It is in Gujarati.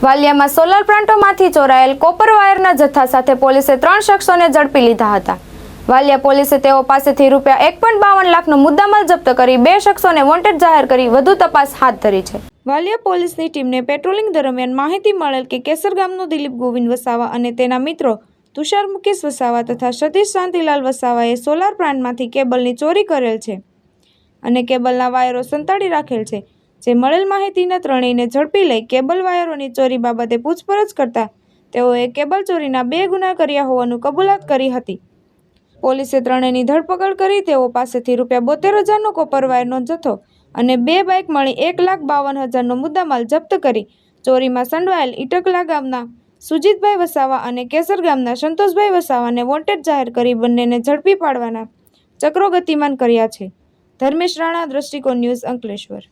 વાલિયામાં સોલાર પ્લાન્ટોમાંથી ચોરાયેલ કોપર વાયરના જથ્થા સાથે પોલીસે 3 શખ્સોને ઝડપી લીધા હતા. વાલિયા પોલીસે તેઓ પાસેથી રૂપિયા 1.52 લાખનો મુદ્દામાલ જપ્ત કરી 2 શખ્સોને વોન્ટેડ જાહેર કરી વધુ તપાસ હાથ ધરી છે. વાલિયા પોલીસની ટીમને પેટ્રોલિંગ દરમિયાન માહિતી મળેલ કે કેસર ગામનો દિલીપ ગોવિંદ વસાવા અને તેના મિત્રો તુષાર મુકેશ વસાવા તથા સતીશ શાંતિલાલ વસાવાએ સોલાર પ્લાન્ટમાંથી કેબલની ચોરી કરેલ છે અને કેબલના વાયરો સંતાડી રાખેલ છે. જે મળેલ માહિતીના ત્રણેયને ઝડપી લઈ કેબલ વાયરોની ચોરી બાબતે પૂછપરછ કરતા તેઓએ કેબલ ચોરીના 2 ગુના કર્યા હોવાનું કબૂલાત કરી હતી. પોલીસે ત્રણેયની ધરપકડ કરી તેઓ પાસેથી રૂપિયા 72,000નો કોપર વાયરનો જથ્થો અને 2 બાઇક મળી 1,52,000નો મુદ્દામાલ જપ્ત કરી ચોરીમાં સંડવાયેલ ઈટકલા ગામના સુજીતભાઈ વસાવા અને કેસર ગામના સંતોષભાઈ વસાવાને વોન્ટેડ જાહેર કરી બંનેને ઝડપી પાડવાના ચક્રો ગતિમાન કર્યા છે. ધર્મેશ રાણા, દ્રષ્ટિકોણ ન્યૂઝ, અંકલેશ્વર.